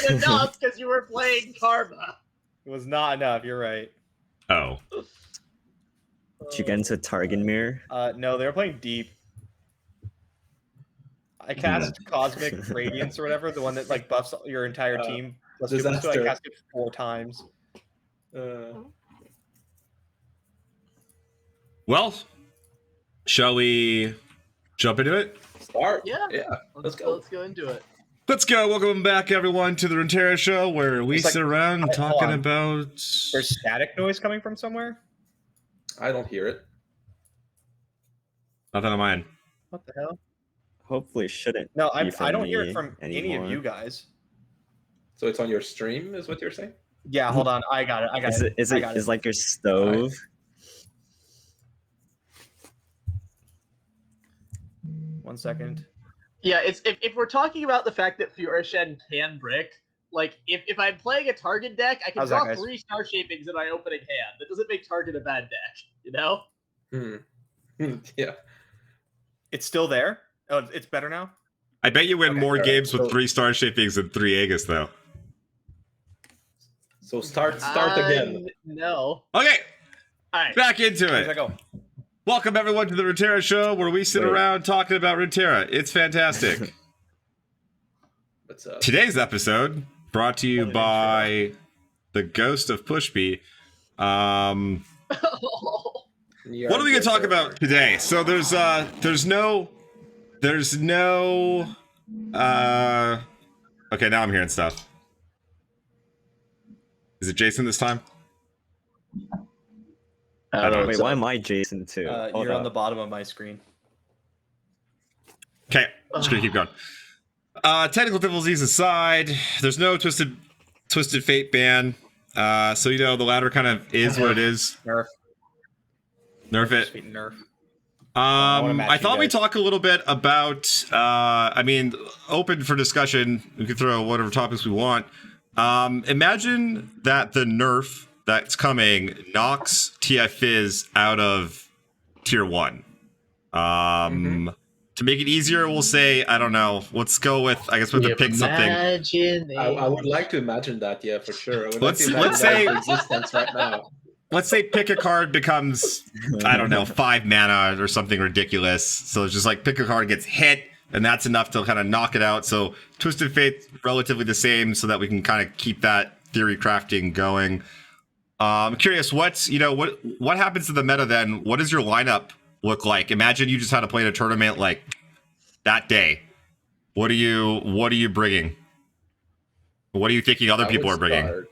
enough because you were playing Karma. It was not enough. You're right. Oh. Did you get into Target Mirror? No, they were playing Deep. I cast Cosmic Radiance or whatever, the one that like buffs your entire team. Plus 2, so I cast it 4 times. Well, shall we jump into it? Start. Yeah. Let's go. Let's go into it. Let's go. Welcome back, everyone, to the Runeterra show, where we sit around talking about. There's static noise coming from somewhere. I don't hear it. Nothing on mine. What the hell? Hopefully, shouldn't. No, I don't hear it from any of you guys. So it's on your stream, is what you're saying? Yeah, hold on. I got it. Is it like your stove? Right. 1 second. Yeah, it's if we're talking about the fact that Fiora Shen can brick, like if I'm playing a target deck, I can draw 3 star shapings in my opening hand. That doesn't make target a bad deck, you know? Yeah. It's still there? Oh, it's better now? I bet you win more games with 3 star shapings than 3 Aegis, though. So start again. No. Okay. All right. Back into it. Where's I go? Welcome, everyone, to the Runeterra show, where we sit around talking about Runeterra. It's fantastic. What's up? Today's episode brought to you by the Ghost of Pushby. What are we going to talk about today? So there's no okay, now I'm hearing stuff. Is it Jason this time? Wait, why am I Jason too? You're on the bottom of my screen. Okay, just gonna keep going. Technical difficulties aside, there's no Twisted Fate ban. So the ladder kind of is what it is. Nerf it. Sweet nerf. I thought we'd talk a little bit about, open for discussion. We can throw whatever topics we want. Imagine that the nerf that's coming knocks TF Fizz out of tier 1. To make it easier, we'll say, I don't know. Let's go with, I guess we have to pick something. I would like to imagine that, yeah, for sure. Let's say existence right now. Let's say pick a card becomes, I don't know, 5 mana or something ridiculous. So it's just like pick a card gets hit, and that's enough to kind of knock it out. So Twisted Fate relatively the same, so that we can kind of keep that theory crafting going. I'm curious, what happens to the meta then? What does your lineup look like? Imagine you just had to play in a tournament like that day. What are you bringing? What are you thinking other people are bringing?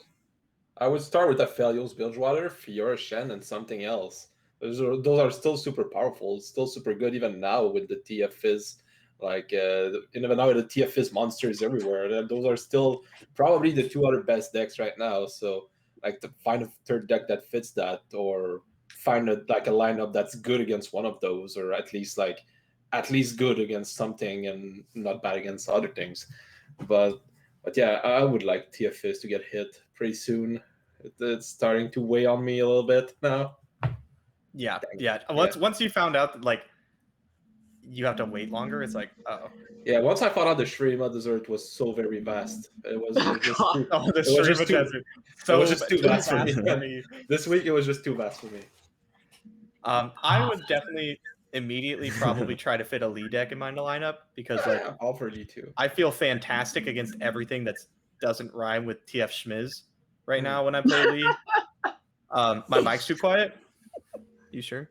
I would start with Aphelios, Bilgewater, Fiora Shen, and something else. Those are still super powerful. It's still super good even now with the TF Fizz. Like, even now the TF Fizz monsters everywhere. Those are still probably the 2 other best decks right now. So, like, to find a third deck that fits that, or find a lineup that's good against one of those, or at least good against something and not bad against other things. But yeah, I would like TF Fizz to get hit pretty soon. It's starting to weigh on me a little bit now. Yeah. Once you found out that like you have to wait longer, it's like, oh. Yeah, once I found out the Shrima Desert was so very vast. It was just too vast for me. This week it was just too vast for me. I would definitely immediately probably try to fit a Lee deck in my lineup because I'll for Lee too. I feel fantastic against everything that doesn't rhyme with TF Schmiz right now when I play Lee. My mic's too quiet. You sure?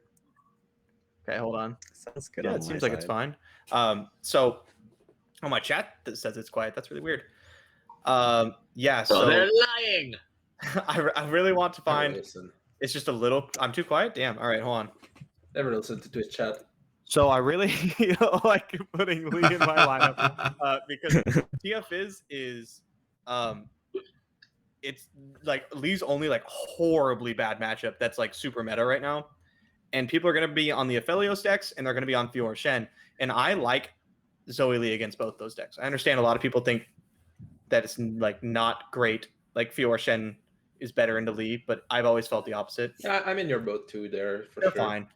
Okay, hold on. Sounds good. Yeah, it seems like it's fine. So on my chat that says it's quiet. That's really weird. Yeah, so they're lying. I really want to find. It's just a little. I'm too quiet. Damn. All right, hold on. Never listen to Twitch chat. So I really like putting Lee in my lineup because TF is it's like Lee's only like horribly bad matchup that's like super meta right now, and people are gonna be on the Aphelios decks and they're gonna be on Fiora Shen, and I like Zoe Lee against both those decks. I understand a lot of people think that it's like not great, like Fiora Shen is better into Lee, but I've always felt the opposite. Yeah, I'm in your boat too there. They're fine.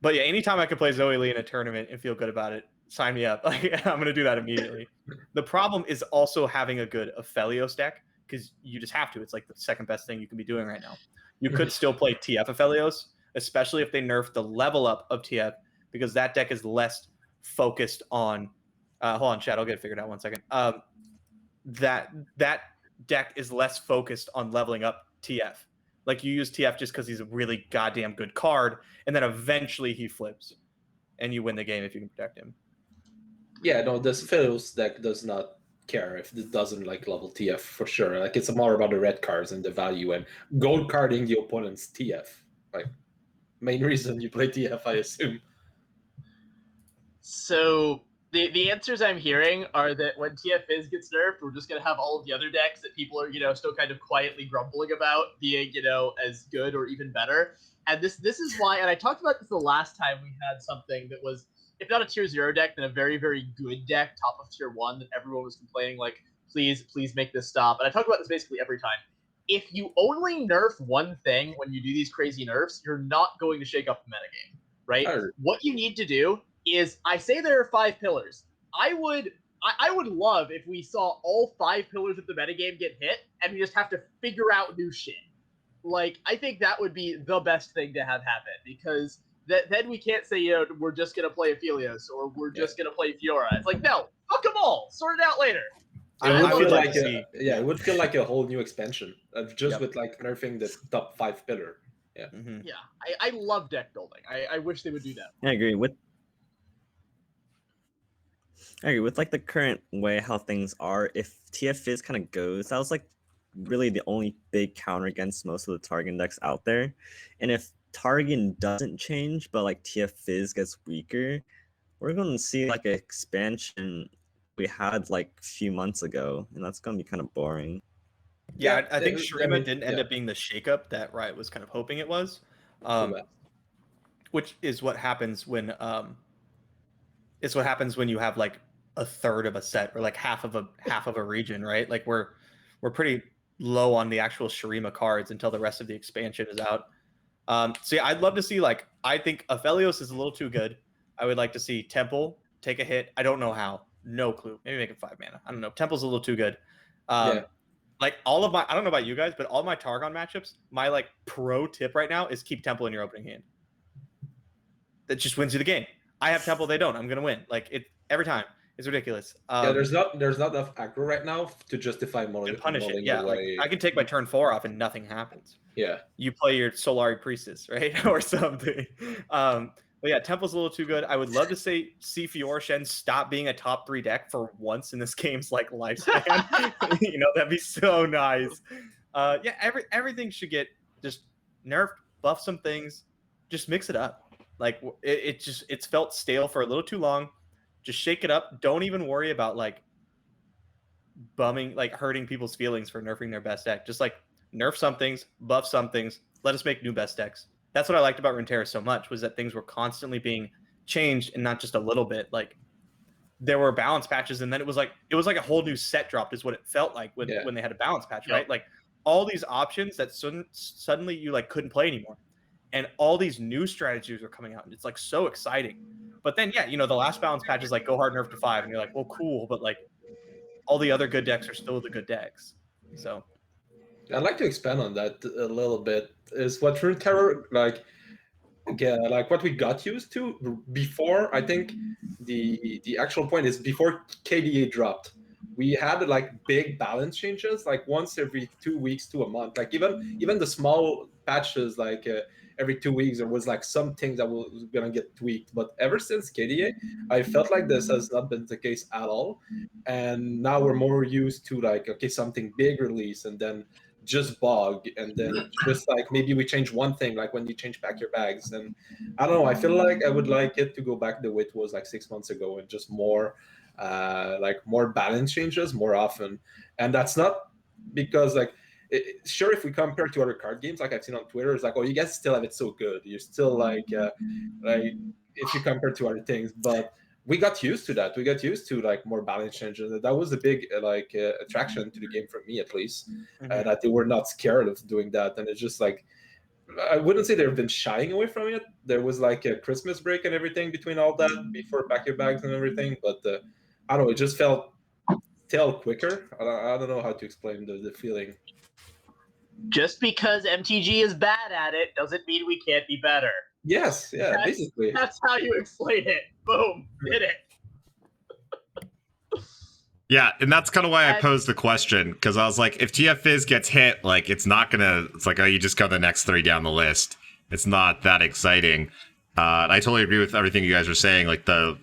But yeah, anytime I could play Zoe Lee in a tournament and feel good about it, sign me up. Like, I'm gonna do that immediately. The problem is also having a good Aphelios deck, because you just have to. It's like the second best thing you can be doing right now. You could still play TF Aphelios, especially if they nerf the level up of TF, because that deck is less focused on. Hold on, chat. I'll get it figured out 1 second. That deck is less focused on leveling up TF. Like, you use TF just because he's a really goddamn good card, and then eventually he flips, and you win the game if you can protect him. Yeah, no, this Pharaoh's deck does not care if it doesn't like level TF for sure. Like, it's more about the red cards and the value and gold carding the opponent's TF. Like, main reason you play TF, I assume. So the answers I'm hearing are that when TF gets nerfed, we're just gonna have all of the other decks that people are still kind of quietly grumbling about being as good or even better. And this is why. And I talked about this the last time we had something that was, if not a tier 0 deck, then a very, very good deck, top of tier 1, that everyone was complaining, like, please make this stop. And I talk about this basically every time. If you only nerf one thing when you do these crazy nerfs, you're not going to shake up the metagame, right? Sure. What you need to do is, I say there are 5 pillars. I would love if we saw all 5 pillars of the metagame get hit, and we just have to figure out new shit. Like, I think that would be the best thing to have happen, because then we can't say, we're just going to play Aphelios, or we're just going to play Fiora. It's like, no, fuck them all. Sort it out later. It would feel like a whole new expansion, with like nerfing the top 5 pillar. Yeah. Mm-hmm. Yeah, I love deck building. I wish they would do that. I agree with like the current way how things are. If TF Fizz kind of goes, that was like really the only big counter against most of the Targon decks out there. And if Targon doesn't change, but like TF Fizz gets weaker, we're going to see like an expansion we had like a few months ago, and that's going to be kind of boring. Yeah, I think Shurima didn't end up being the shakeup that Riot was kind of hoping it was, which is what happens when you have like a third of a set, or like half of a region, right? Like, we're pretty low on the actual Shurima cards until the rest of the expansion is out. So yeah, I'd love to see, like, I think Aphelios is a little too good. I would like to see Temple take a hit. I don't know how. No clue. Maybe make it 5 mana. I don't know. Temple's a little too good. Like, all of my, I don't know about you guys, but all my Targon matchups, my like pro tip right now is keep Temple in your opening hand. That just wins you the game. I have Temple, they don't. I'm gonna win. Like, it every time. It's ridiculous. There's not enough aggro right now to justify to punish it. Yeah, like, I can take my turn 4 off and nothing happens. Yeah. You play your Solari Priestess, right? Or something. But yeah, Temple's a little too good. I would love to see Fiora Shen stop being a top 3 deck for once in this game's like lifespan. That'd be so nice. Yeah, everything should get just nerfed, buff some things, just mix it up. Like, it's felt stale for a little too long. Just shake it up. Don't even worry about like hurting people's feelings for nerfing their best deck. Just like nerf some things, buff some things. Let us make new best decks. That's what I liked about Runeterra so much, was that things were constantly being changed, and not just a little bit. Like, there were balance patches, and then it was like a whole new set dropped, is what it felt like when they had a balance patch, right? Like, all these options that suddenly you like couldn't play anymore, and all these new strategies were coming out, and it's like so exciting. But then, the last balance patch is like go hard nerf to 5, and you're like, well, cool, but like all the other good decks are still the good decks. So I'd like to expand on that a little bit. Is what Runeterra like what we got used to before. I think the actual point is, before KDA dropped, we had like big balance changes, like once every 2 weeks to a month. Like, even the small patches, like every 2 weeks, there was like some things that was gonna get tweaked. But ever since KDA, I felt like this has not been the case at all. And now we're more used to like, okay, something big release, and then just bog, and then just like maybe we change one thing, like when you change back your bags. And I don't know, I feel like I would like it to go back the way it was like 6 months ago, and just more more balance changes more often. And that's not because like sure, if we compare to other card games, like I've seen on Twitter, it's like, oh, you guys still have it so good, you're still like if you compare to other things. But we got used to that. We got used to like more balance changes. That was a big attraction to the game for me, at least. Mm-hmm. That they were not scared of doing that. And it's just like, I wouldn't say they've been shying away from it. There was like a Christmas break and everything between all that before pack your bags and everything, but I don't know. It just felt quicker. I don't know how to explain the feeling. Just because MTG is bad at it doesn't mean we can't be better. Yes, yeah, basically. That's how you explain it. Boom, did it. Yeah, and that's kind of why I posed the question, because I was like, if TF Fizz gets hit, like it's like, oh, you just go the next 3 down the list. It's not that exciting. I totally agree with everything you guys are saying. Like the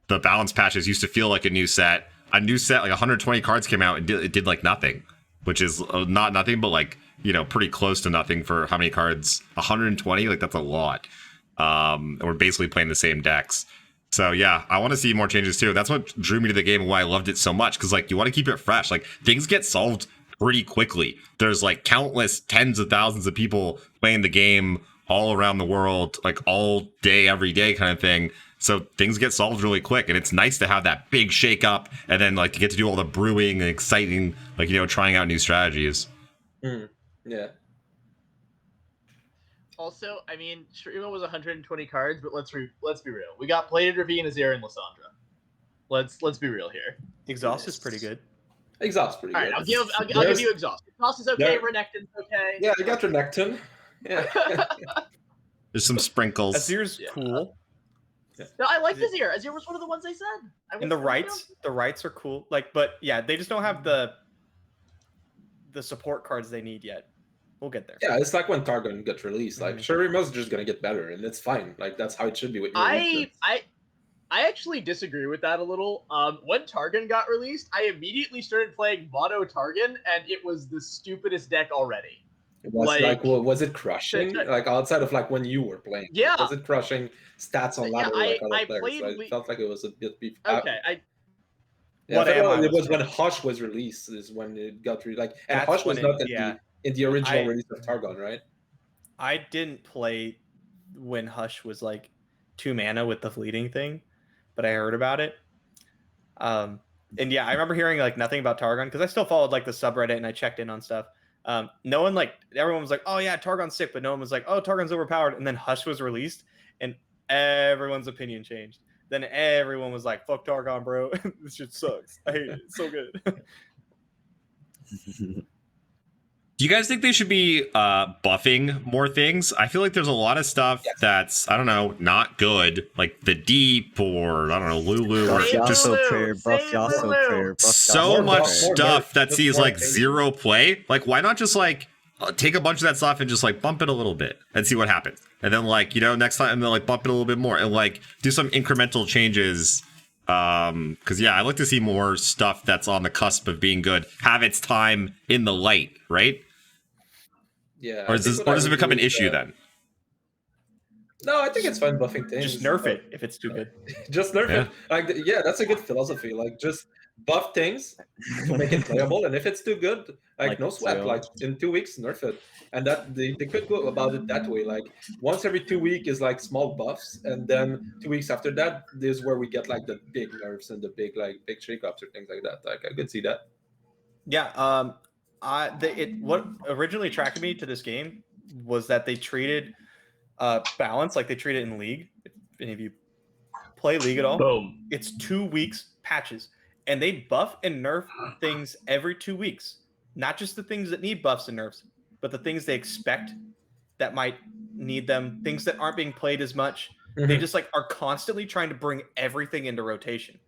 balance patches used to feel like a new set. A new set, like 120 cards came out and it did like nothing, which is not nothing, but like, you know, pretty close to nothing for how many cards? 120, like that's a lot. And we're basically playing the same decks. So yeah, I want to see more changes too. That's what drew me to the game and why I loved it so much. Because like you want to keep it fresh. Like things get solved pretty quickly. There's like countless tens of thousands of people playing the game all around the world, like all day, every day kind of thing. So things get solved really quick, and it's nice to have that big shake up, and then like to get to do all the brewing and exciting, like, you know, trying out new strategies. Yeah. Also, I mean, Shurima was 120 cards, but let's be real. We got Plated Ravine, Azir, and Lissandra. Let's be real here. Exhaust is pretty good. Exhaust's pretty All good. right, I'll give you Exhaust. Exhaust is okay. Renekton's okay. Yeah, I got Renekton. Yeah. There's some sprinkles. Azir's cool. Yeah. No, I like Azir. Azir was one of the ones I said. And the rights are cool. Like, but yeah, they just don't have the support cards they need yet. We'll get there. Yeah, it's like when Targon got released. Like, Shurima's just gonna get better, and it's fine. Like, that's how it should be. With I actually disagree with that a little. When Targon got released, I immediately started playing Mono Targon, and it was the stupidest deck already. It was like was it crushing? Like outside of like when you were playing? Yeah. Was it crushing stats on ladder like other players? Played. So it felt like it was a bit. Okay. It was when Hush was released. Is when it got like, and Hush was not in the original release of Targon, right? I didn't play when Hush was like 2 mana with the fleeting thing, but I heard about it. And yeah, I remember hearing like nothing about Targon because I still followed like the subreddit and I checked in on stuff. No one everyone was like, oh yeah, Targon's sick, but no one was like, oh, Targon's overpowered. And then Hush was released and everyone's opinion changed. Then everyone was like, fuck Targon, bro. This shit sucks. I hate it. It's so good. Do you guys think they should be buffing more things? I feel like there's a lot of stuff that's, I don't know, not good, like the Deep or, I don't know, Lulu. Or just so much stuff that sees like zero play. Like, why not just like take a bunch of that stuff and just like bump it a little bit and see what happens? And then like, you know, next time, and then like bump it a little bit more and like do some incremental changes. Because yeah, I like to see more stuff that's on the cusp of being good have its time in the light, right? Yeah. Or does it become an issue then? No, I think it's fine buffing things. Just nerf it if it's too good. Just nerf it. Like, yeah, that's a good philosophy. Like, just buff things to make it playable, and if it's too good, like no sweat. Like in 2 weeks, nerf it. And that they could go about it that way. Like once every 2 weeks is like small buffs, and then 2 weeks after that is where we get like the big nerfs and the big shakeups or things like that. Like I could see that. Yeah. What originally attracted me to this game was that they treated balance like they treat it in League. If any of you play League at all, boom, it's 2 weeks patches, and they buff and nerf things every 2 weeks. Not just the things that need buffs and nerfs, but the things they expect that might need them. Things that aren't being played as much. Mm-hmm. They just like are constantly trying to bring everything into rotation,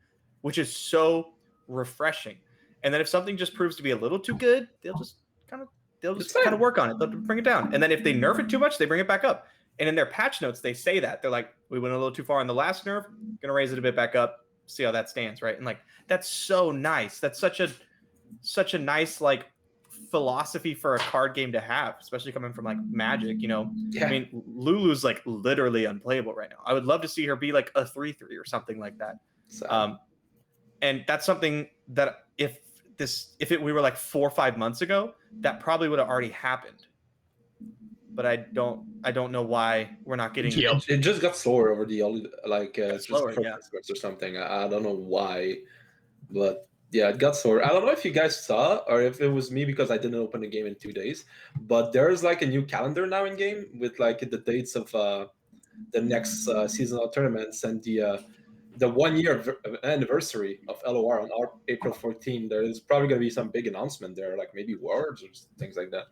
which is so refreshing. And then if something just proves to be a little too good, they'll just kind of work on it. They'll bring it down. And then if they nerf it too much, they bring it back up. And in their patch notes, they say that. They're like, we went a little too far in the last nerf, gonna raise it a bit back up, see how that stands, right? And like that's so nice. That's such a nice like philosophy for a card game to have, especially coming from like Magic, you know. Yeah. I mean, Lulu's like literally unplayable right now. I would love to see her be like a 3/3 or something like that. So. And that's something that we were like 4 or 5 months ago, that probably would have already happened. But I don't know why we're not getting it just got slower over the slower, yeah, or something. I don't know why, but Yeah, it got sore. I don't know if you guys saw or if it was me because I didn't open the game in 2 days. But there's like a new calendar now in game with like the dates of the next seasonal tournaments and the 1 year anniversary of LOR on April 14. There's probably going to be some big announcement there, like maybe words or things like that.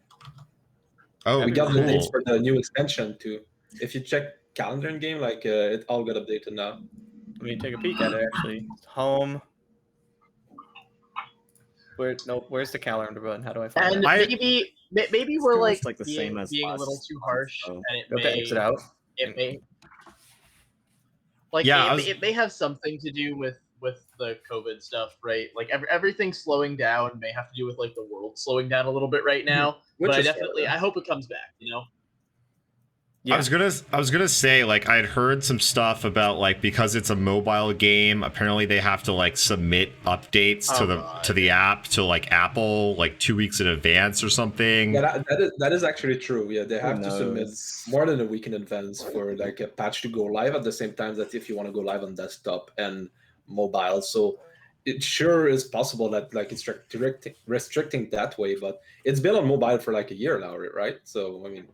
Oh, We got the dates cool. for the new expansion too. If you check calendar in game, like it all got updated now. Let me take a peek at it. Actually, home. Where's the calendar button? How do I find And it? maybe It's we're pretty like much like the same being as being a little last too month, harsh, so- and You have to exit out. it may like Yeah, it may have something to do with the COVID stuff, right? Like everything slowing down may have to do with like the world slowing down a little bit right now. Which But I is fair, definitely yeah. I hope it comes back. You know. Yeah. I was gonna say, like, I had heard some stuff about, like, because it's a mobile game, apparently they have to like submit updates Oh, to the app to like Apple like 2 weeks in advance or something. Yeah, that is actually true. Yeah, they have to submit knows? more than a week in advance for like a patch to go live at the same time that if you want to go live on desktop and mobile. So it sure is possible that like it's restricting that way, but it's been on mobile for like a year now, right? So I mean,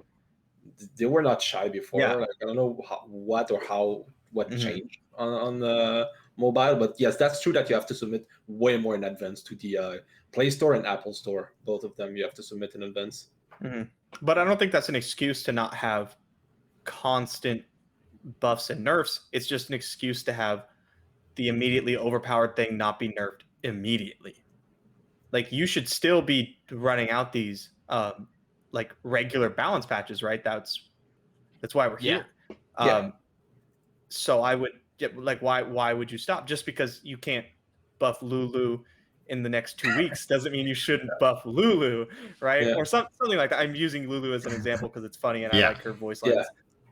they were not shy before. Yeah. Like I don't know what Mhm. changed on the mobile, but yes, that's true that you have to submit way more in advance to the Play Store and Apple Store. Both of them you have to submit in advance. Mhm. But I don't think that's an excuse to not have constant buffs and nerfs. It's just an excuse to have the immediately overpowered thing not be nerfed immediately. Like you should still be running out these like regular balance patches, right? That's why we're Yeah. here. Yeah. So I would get like why would you stop? Just because you can't buff Lulu in the next 2 weeks doesn't mean you shouldn't buff Lulu, right? Yeah. Or something like that. I'm using Lulu as an example because it's funny and I Yeah. like her voice Yeah. lines.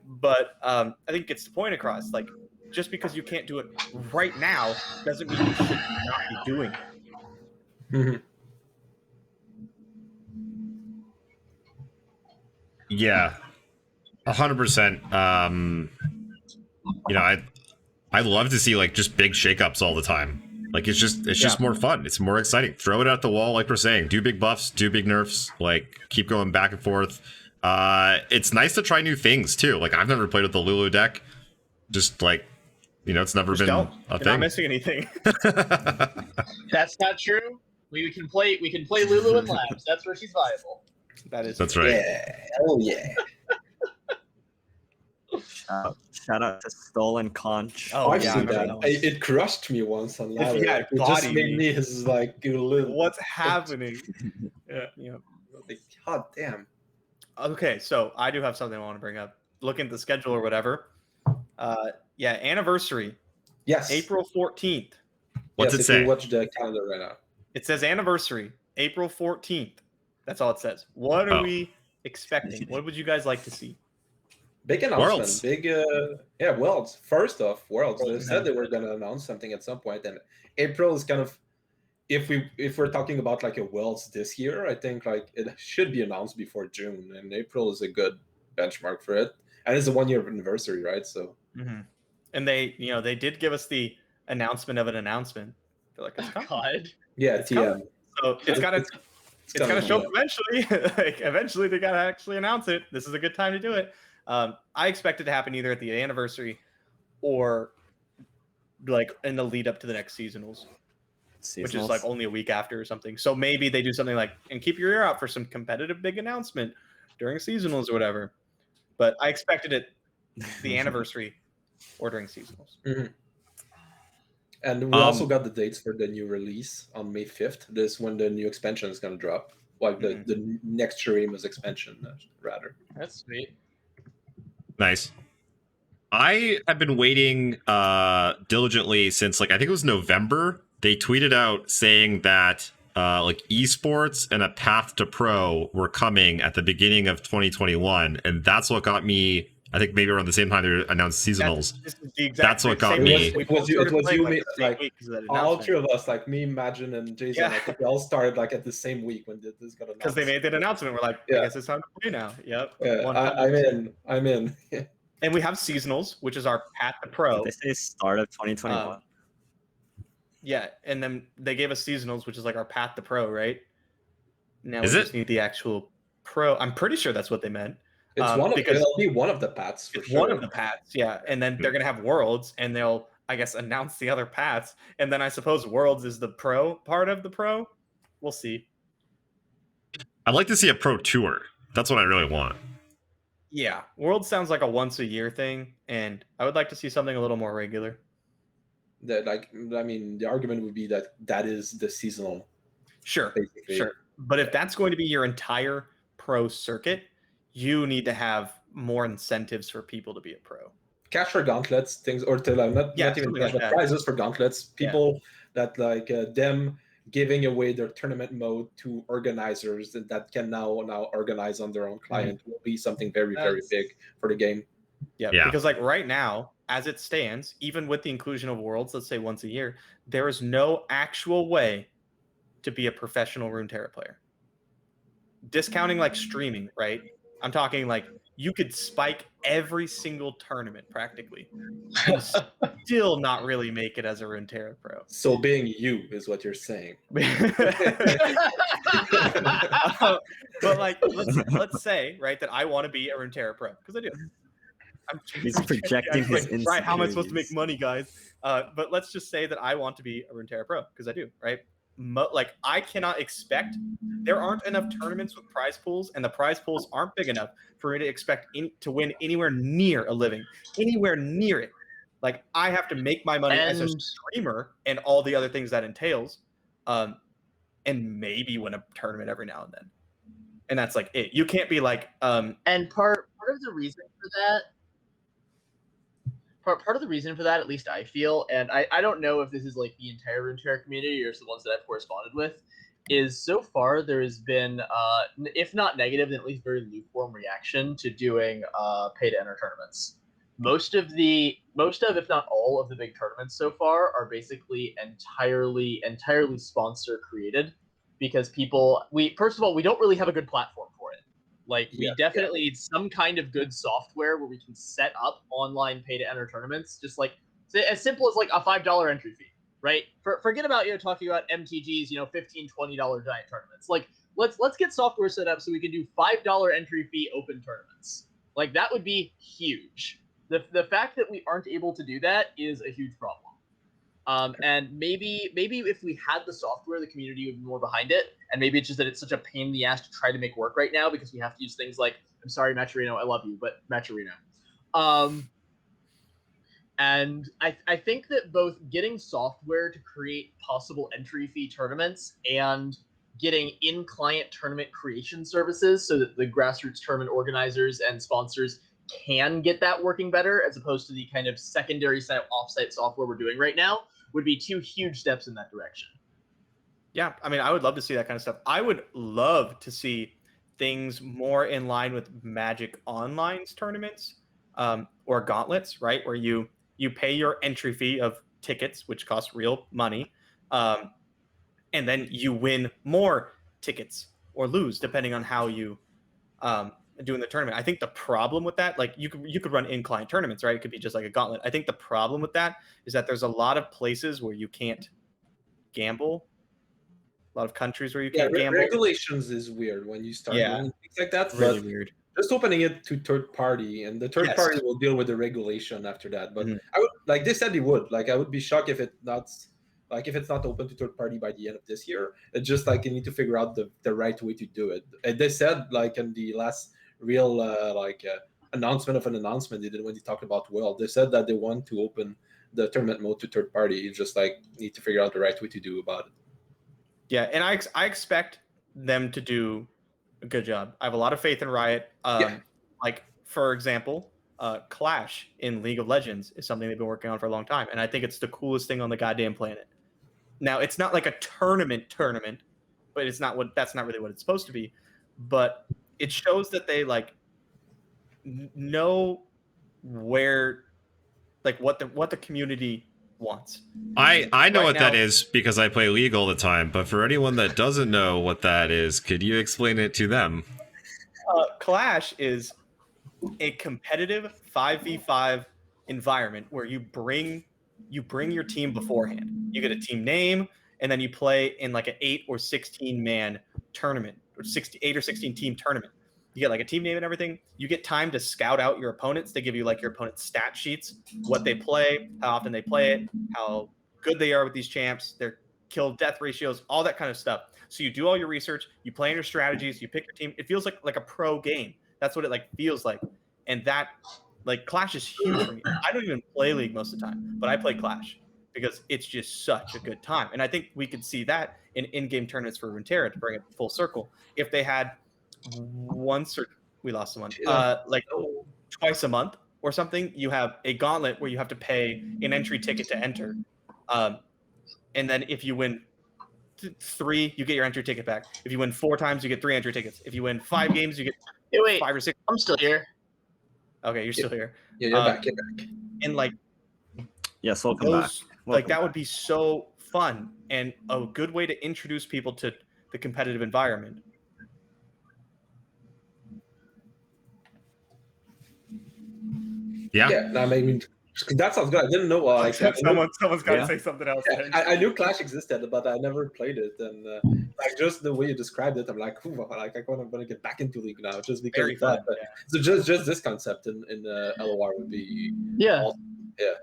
But I think it gets the point across. Like just because you can't do it right now doesn't mean you should not be doing it. Mhm. Yeah, 100%. You know, I love to see like just big shakeups all the time. Like it's just more fun. It's more exciting. Throw it at the wall, like we're saying. Do big buffs, do big nerfs. Like keep going back and forth. It's nice to try new things too. Like I've never played with the Lulu deck. Just like, you know, it's never Just been don't. a You're not thing. missing anything. That's not true. We can play Lulu in labs. That's where she's viable. That's right. Yeah. Oh yeah. Shout out to Stolen Conch. Oh, I've yeah, I seen remember that. that one. It crushed me once on ladder. Yeah, Like, it just body made me. me his like a little. What's happening? Yeah. Like, God damn. Okay, so I do have something I want to bring up. Looking at the schedule or whatever. Anniversary, Yes. April 14th. What's Yes, it if say? you watch the calendar right now. It says anniversary, April 14th. That's all it says. What are Oh. we expecting? What would you guys like to see? Big announcement. Worlds. Big Worlds. First off, Worlds. They Worlds said they were gonna announce something at some point, and April is kind of if we're talking about like a Worlds this year, I think like it should be announced before June, and April is a good benchmark for it. And it's a 1 year anniversary, right? So Mm-hmm. And they did give us the announcement of an announcement. I feel like it's coming. God. yeah, It's TM. coming. So it's gotta it's coming, gonna show yeah. up eventually. Like eventually they gotta actually announce it. This is a good time to do it. I expect it to happen either at the anniversary or like in the lead up to the next seasonals, which is like only a week after or something. So maybe they do something like, and keep your ear out for some competitive big announcement during seasonals or whatever. But I expected it the anniversary or during seasonals. Mm-hmm. And we also got the dates for the new release on May 5th. This is when the new expansion is going to drop. Like the next Shurima's expansion, rather. That's sweet. Nice. I have been waiting diligently since like I think it was November. They tweeted out saying that like esports and a path to pro were coming at the beginning of 2021, and that's what got me. I think maybe around the same time they announced seasonals. That's what got me. It was you, like all three of us, like me, Imagine, and Jason. Yeah. I think we all started like at the same week when this got announced. Because they made that announcement. We're like, I guess it's time to play now. Yep. I'm in. And we have seasonals, which is our path to pro. Did they say start of 2021? Yeah, and then they gave us seasonals, which is like our path to pro, right? Now Is we it? just need the actual pro. I'm pretty sure that's what they meant. It's one of Because it'll be one of the paths for it's sure. one of the paths, yeah. And then they're gonna have worlds, and they'll, I guess, announce the other paths. And then I suppose worlds is the pro part of the pro. We'll see. I'd like to see a pro tour. That's what I really want. Yeah, world sounds like a once a year thing, and I would like to see something a little more regular. That like I mean, the argument would be that that is the seasonal, Sure, basically. sure. But if that's going to be your entire pro circuit, you need to have more incentives for people to be a pro. Cash for gauntlets, things, or to, not Yeah, even something cash, like but that. prizes for gauntlets. People that like them giving away their tournament mode to organizers that can now organize on their own client will be something very big for the game. Yeah, Yeah. because like right now, as it stands, even with the inclusion of worlds, let's say once a year, there is no actual way to be a professional Runeterra player. Discounting like streaming, right? I'm talking like you could spike every single tournament practically and still not really make it as a Runeterra pro. So being you is what you're saying. But like, let's say, right, that I want to be a Runeterra pro because I do. He's projecting his insecurities. Right, how am I supposed to make money, guys? But let's just say that I want to be a Runeterra pro because I do, right? Like, I cannot expect, there aren't enough tournaments with prize pools, and the prize pools aren't big enough for me to expect to win anywhere near a living, anywhere near it. Like, I have to make my money as a streamer and all the other things that entails, and maybe win a tournament every now and then. And that's like it. You can't be like and part of the reason for that, part of the reason for that, at least I feel, and I don't know if this is like the entire Runeterra community or just the ones that I've corresponded with, is so far there has been, if not negative, then at least very lukewarm reaction to doing pay to enter tournaments. Most of, if not all of the big tournaments so far are basically entirely sponsor created because people, first of all, we don't really have a good platform for it. Like, we definitely need some kind of good software where we can set up online pay to enter tournaments, just like as simple as like a $5 entry fee, right? Forget about talking about MTGs, $15, $20 giant tournaments. Like, let's get software set up so we can do $5 entry fee open tournaments. Like, that would be huge. The fact that we aren't able to do that is a huge problem. And maybe if we had the software, the community would be more behind it. And maybe it's just that it's such a pain in the ass to try to make work right now because we have to use things like, I'm sorry, Maturino, I love you, but Maturino. And I think that both getting software to create possible entry fee tournaments and getting in-client tournament creation services so that the grassroots tournament organizers and sponsors can get that working better as opposed to the kind of secondary set of offsite software we're doing right now would be two huge steps in that direction. Yeah, I mean, I would love to see that kind of stuff. I would love to see things more in line with Magic Online's tournaments or gauntlets, right? Where you pay your entry fee of tickets, which cost real money, and then you win more tickets or lose depending on how you do in the tournament. I think the problem with that, like you could run in-client tournaments, right? It could be just like a gauntlet. I think the problem with that is that there's a lot of places where you can't gamble. A lot of countries where you can't gamble. Regulations is weird when you start doing things like that. Really weird. Just opening it to third party, and the third party will deal with the regulation after that. But I would, like they said, they would. Like, I would be shocked if it's not open to third party by the end of this year. It's just like you need to figure out the right way to do it. And they said, like, in the last real announcement of an announcement they did when they talked about World, they said that they want to open the tournament mode to third party. You just like need to figure out the right way to do about it. Yeah, and I expect them to do a good job. I have a lot of faith in Riot. Like, for example, Clash in League of Legends is something they've been working on for a long time, and I think it's the coolest thing on the goddamn planet. Now, it's not like a tournament, but that's not really what it's supposed to be. But it shows that they like know where, like, what the community wants. I know what that is because I play League all the time, but for anyone that doesn't know what that is, could you explain it to them? Clash is a competitive 5v5 environment where you bring you bring your team beforehand. You get a team name, and then you play in like an 8 or 16 man tournament, or 8 or 16 team tournament. You get like a team name and everything. You get time to scout out your opponents. They give you like your opponent's stat sheets, what they play, how often they play it, how good they are with these champs, their kill death ratios, all that kind of stuff. So you do all your research, you plan your strategies, you pick your team. It feels like a pro game. That's what it like feels like. And that like Clash is huge for me. I don't even play League most of the time, but I play Clash because it's just such a good time. And I think we could see that in in-game tournaments for Runeterra to bring it full circle. If they had once, or we lost someone, like twice a month or something, you have a gauntlet where you have to pay an entry ticket to enter. And then if you win 3, you get your entry ticket back. If you win 4 times, you get 3 entry tickets. If you win 5 games, you get Hey, wait, 5 or 6. I'm still here. Okay, you're still here. Yeah, you're back. You're back. And like Yes, welcome back. like that would be so fun and a good way to introduce people to the competitive environment. Yeah. Yeah, no, I mean, that sounds good. I didn't know. Someone's got to Yeah. say something else. I knew Clash existed, but I never played it. And like just the way you described it, I'm like, ooh, like I'm gonna get back into League now just because Very of that. fun, yeah. So just this concept in LOR would be Yeah. awesome. Yeah.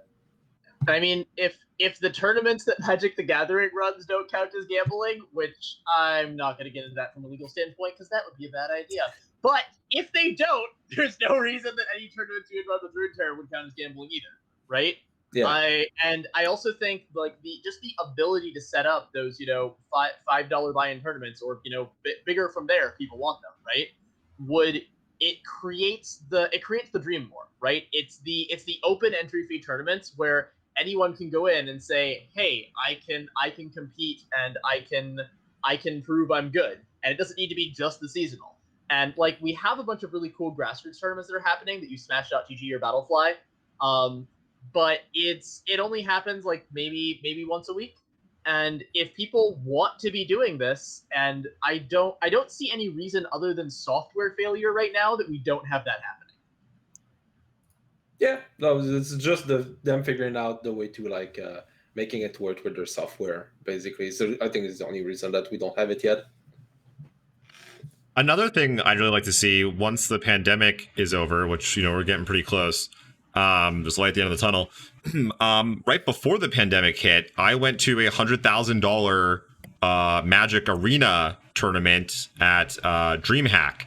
I mean, if the tournaments that Magic the Gathering runs don't count as gambling, which I'm not going to get into that from a legal standpoint because that would be a bad idea. But if they don't, there's no reason that any tournaments you would run with Runeterra would count as gambling either, right? Yeah. I also think like the ability to set up those $5 buy-in tournaments or bigger from there if people want them, right? It creates the dream more, right? It's the open entry fee tournaments where anyone can go in and say, hey, I can compete and I can prove I'm good, and it doesn't need to be just the seasonal. And like we have a bunch of really cool grassroots tournaments that are happening that you smash.gg or Battlefly, but it only happens like maybe once a week. And if people want to be doing this, and I don't see any reason other than software failure right now that we don't have that happening. Yeah, no, it's just them figuring out the way to like making it work with their software, basically. So I think it's the only reason that we don't have it yet. Another thing I'd really like to see once the pandemic is over, which we're getting pretty close, just light at the end of the tunnel. Right before the pandemic hit, I went to a $100,000 Magic Arena tournament at DreamHack,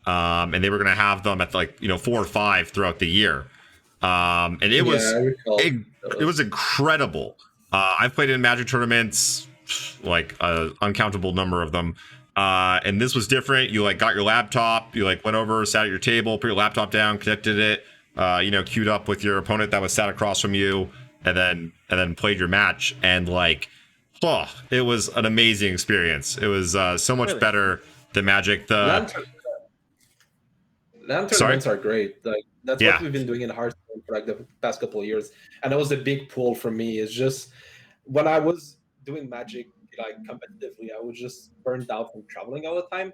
and they were going to have them at like 4 or 5 throughout the year, and it was it was incredible. I've played in Magic tournaments, like an uncountable number of them. And this was different. You like got your laptop, you like went over, sat at your table, put your laptop down, connected it, queued up with your opponent that was sat across from you, and then played your match. And like, it was an amazing experience. It was so much better than Magic. LAN tournaments are great. Like that's what we've been doing in Hearthstone for like the past couple of years, and that was a big pull for me. Is just when I was doing Magic like competitively, I was just burned out from traveling all the time.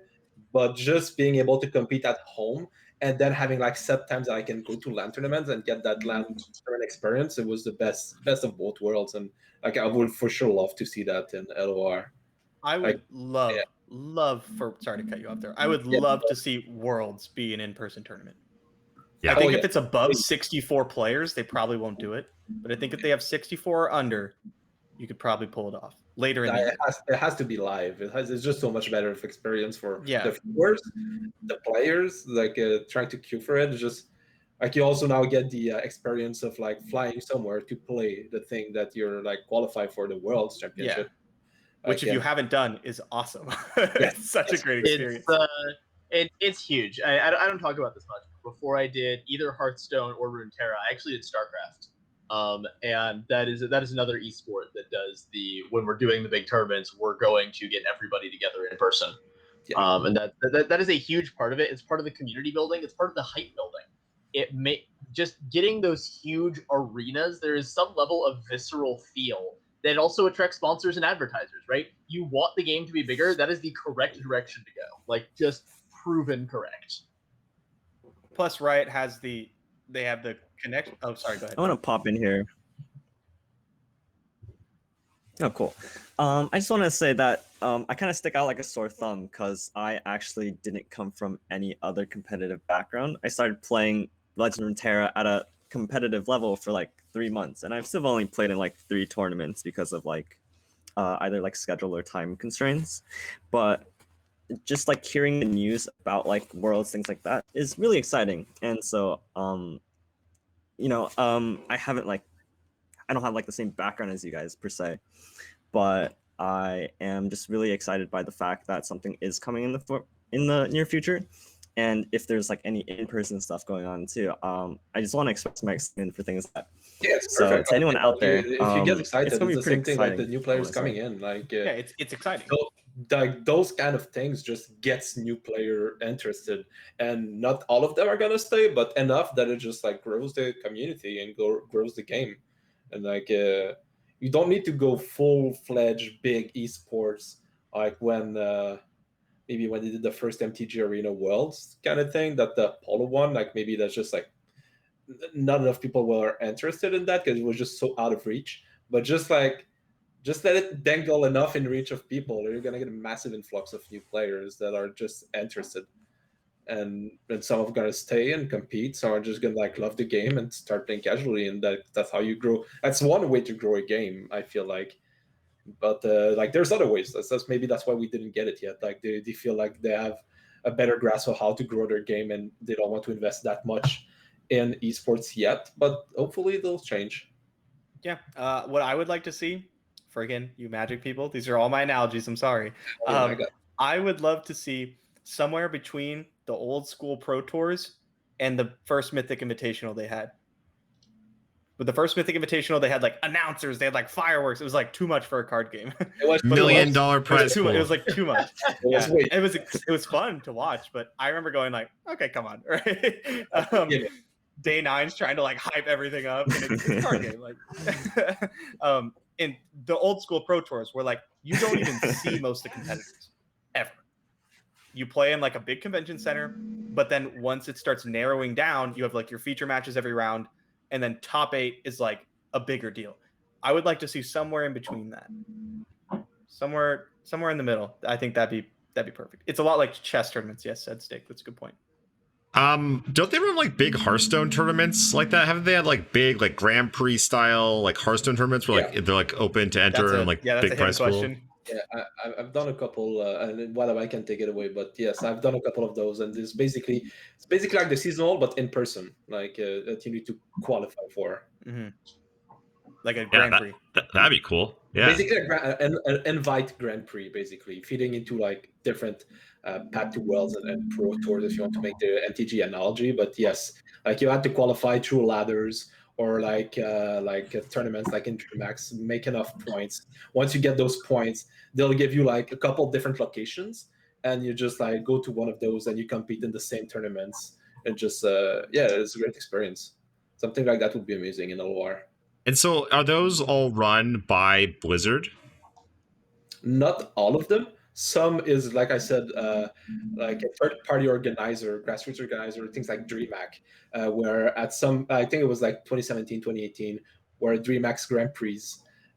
But just being able to compete at home and then having like set times that I can go to LAN tournaments and get that LAN tournament experience, it was the best of both worlds. And like I would for sure love to see that in LOR. I would love for sorry to cut you off there. I would love to see Worlds be an in-person tournament. Yeah. I think if it's above 64 players, they probably won't do it. But I think if they have 64 or under, you could probably pull it off later in the year. It has to be live. It's just so much better of experience for Yeah. the viewers, the players, like trying to queue for it. It's just like you also now get the experience of like flying somewhere to play the thing that you're like qualified for the World's Championship. Which, if you haven't done, is awesome. It's such a great experience. It's huge. I don't talk about this much. Before I did either Hearthstone or Runeterra, I actually did StarCraft. And that is another esport that does when we're doing the big tournaments, we're going to get everybody together in person. Yeah. And that is a huge part of it. It's part of the community building. It's part of the hype building. Just getting those huge arenas. There is some level of visceral feel that also attracts sponsors and advertisers, right? You want the game to be bigger. That is the correct direction to go. Like just proven correct. Plus, Riot has they have the connection. Oh, sorry, go ahead. I want to pop in here. Oh, cool. I just want to say that I kind of stick out like a sore thumb because I actually didn't come from any other competitive background. I started playing Legends of Runeterra at a competitive level for like 3 months, and I've still only played in like 3 tournaments because of like either like schedule or time constraints. But just like hearing the news about like worlds, things like that is really exciting. And so, I haven't like I don't have like the same background as you guys per se, but I am just really excited by the fact that something is coming in the near future. And if there's like any in-person stuff going on too, I just want to express my excitement for things like that. Yeah, it's So perfect. to anyone Like, out there, if you get excited, it's gonna it's be the pretty same thing like the exciting. new players coming in. Like, Yeah, it's exciting. like those kind of things just gets new player interested, and not all of them are gonna stay, but enough that it just like grows the community and grows the game. And like, you don't need to go full-fledged big esports like when maybe when they did the first MTG Arena Worlds kind of thing, that the Polo one, like maybe that's just like not enough people were interested in that because it was just so out of reach. But just let it dangle enough in reach of people, you're gonna get a massive influx of new players that are just interested. And some are gonna stay and compete, some are just gonna like love the game and start playing casually, and that's how you grow. That's one way to grow a game, I feel like. But like there's other ways. That's maybe that's why we didn't get it yet. Like they feel like they have a better grasp of how to grow their game, and they don't want to invest that much in esports yet. But hopefully they'll change. Yeah. What I would like to see, for again, you Magic people, these are all my analogies. I'm sorry. Oh my god. I would love to see somewhere between the old school Pro Tours and the first Mythic Invitational they had. With the first Mythic Invitational, they had like announcers, they had like fireworks. It was like too much for a card game. It was But it was- $1 million It was, prize too, pool. it was like too much. was Yeah, way- it was fun to watch, but I remember going like, okay, come on, right? Yeah. Day 9's trying to like hype everything up, and it's a card game. Like, in the old school Pro Tours, where like you don't even see most of the competitors ever. You play in like a big convention center, but then once it starts narrowing down, you have like your feature matches every round, and then top 8 is like a bigger deal. I would like to see somewhere in between that, somewhere in the middle. I think that'd be perfect. It's a lot like chess tournaments. Yes, said Steak. That's a good point. Don't they run like big Hearthstone tournaments like that? Haven't they had like big like Grand Prix style like Hearthstone tournaments where like they're like open to enter and like that's big a prize pool? question. Yeah, I've done a couple, and whatever I can take it away. But yes, I've done a couple of those, and it's basically like the seasonal, but in person, like that you need to qualify for. Mm-hmm. Like a Grand Prix. That'd be cool. Yeah. Basically, an invite Grand Prix, basically feeding into like different Path to Worlds and Pro Tours, if you want to make the MTG analogy. But yes, like you had to qualify through ladders or like tournaments like in DreamHack, make enough points. Once you get those points, they'll give you like a couple different locations, and you just like go to one of those and you compete in the same tournaments. And just it's a great experience. Something like that would be amazing in LOR. And so are those all run by Blizzard? Not all of them. Some is, like I said, like a third-party organizer, grassroots organizer, things like DreamHack, where at some, I think it was like 2017, 2018, where DreamHack's Grand Prix,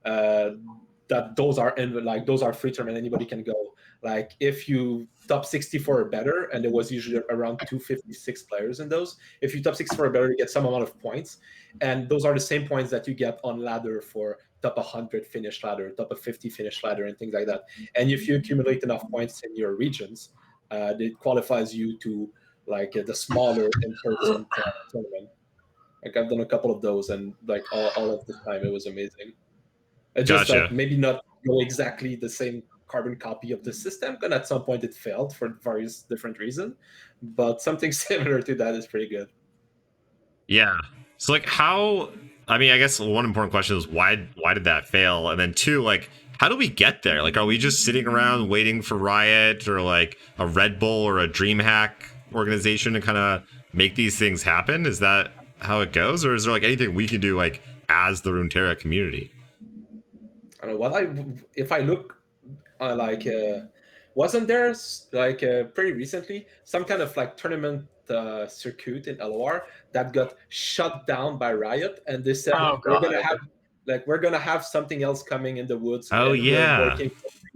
that those are free tournament, anybody can go. Like if you top 64 or better, and there was usually around 256 players in those, if you top 64 or better, you get some amount of points, and those are the same points that you get on ladder for top 100 finish ladder, top of 50 finish ladder, and things like that. And if you accumulate enough points in your regions, it qualifies you to like the smaller in-person tournament. Like I've done a couple of those, and like all of the time, it was amazing. It just Gotcha. like maybe not go exactly the same carbon copy of the system, and at some point it failed for various different reasons. But something similar to that is pretty good. Yeah. So like how, I mean, I guess one important question is why did that fail? And then two, like how do we get there? Like are we just sitting around waiting for Riot or like a Red Bull or a DreamHack organization to kind of make these things happen? Is that how it goes? Or is there like anything we can do like as the Runeterra community? I don't know if I look wasn't there like pretty recently some kind of like tournament circuit in LOR that got shut down by Riot, and they said Oh, we're God. gonna have like we're gonna have something else coming in the woods. Oh, and yeah. we're working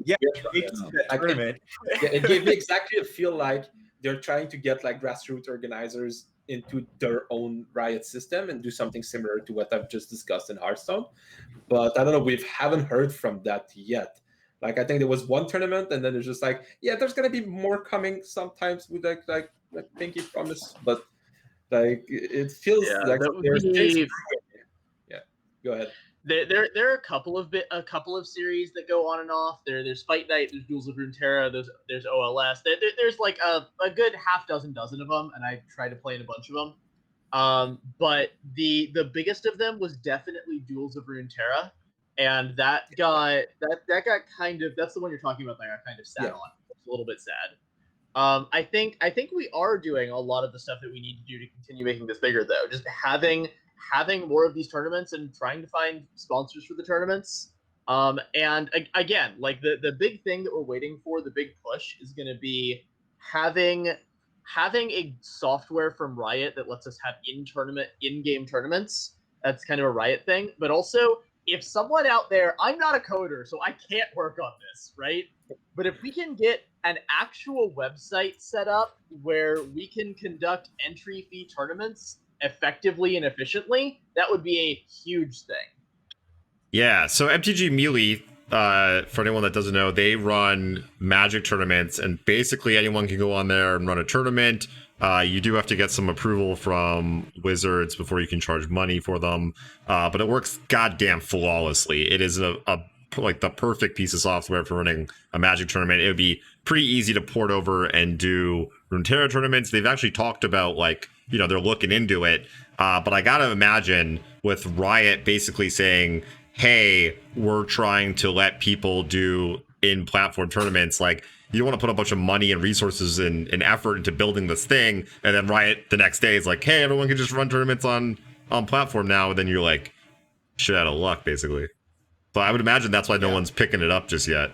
Yeah, with big Riot. that tournament. Yeah, it gave me exactly a feel like they're trying to get like grassroots organizers into their own Riot system and do something similar to what I've just discussed in Hearthstone. But I don't know, we haven't heard from that yet. Like I think there was one tournament, and then it's just like, yeah, there's gonna be more coming sometimes with like pinky promise, but like it feels Yeah, like that would there's things be. brewing. Yeah, go ahead. There are a couple of series that go on and off. There's Fight Night, there's Duels of Runeterra, there's OLS. There's like a good dozen of them, and I try to play in a bunch of them. But the biggest of them was definitely Duels of Runeterra, and that got kind of, that's the one you're talking about that I got kind of sad Yeah. on. It's a little bit sad. I think we are doing a lot of the stuff that we need to do to continue making this bigger, though. Just having more of these tournaments and trying to find sponsors for the tournaments. And again, like the big thing that we're waiting for, the big push is going to be having a software from Riot that lets us have in-game tournaments. That's kind of a Riot thing, but also if someone out there, I'm not a coder, so I can't work on this, right? But if we can get an actual website set up where we can conduct entry fee tournaments effectively and efficiently, that would be a huge thing. Yeah, so MTG Melee, for anyone that doesn't know, they run Magic tournaments, and basically anyone can go on there and run a tournament. You do have to get some approval from Wizards before you can charge money for them, but it works goddamn flawlessly. It is a like the perfect piece of software for running a Magic tournament. It would be pretty easy to port over and do Runeterra tournaments. They've actually talked about, like, you know, they're looking into it, but I gotta imagine with Riot basically saying, hey, we're trying to let people do in-platform tournaments, like, you don't want to put a bunch of money and resources and effort into building this thing, and then Riot the next day is like, hey, everyone can just run tournaments on platform now, and then you're like, shit out of luck, basically. So I would imagine that's why no one's picking it up just yet.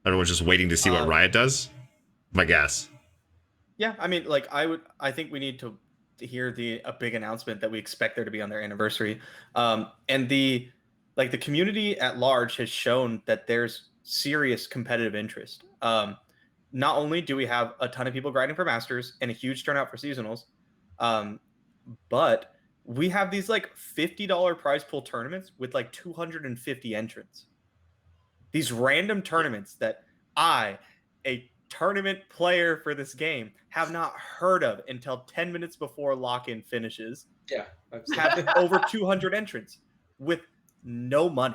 Everyone's just waiting to see what Riot does. My guess. Yeah, I mean, like I think we need to hear a big announcement that we expect there to be on their anniversary, and the community at large has shown that there's serious competitive interest. Not only do we have a ton of people grinding for masters and a huge turnout for seasonals, but we have these like $50 prize pool tournaments with like 250 entrants. These random tournaments that I, a tournament player for this game, have not heard of until 10 minutes before lock-in finishes. Yeah, have over 200 entrants with no money,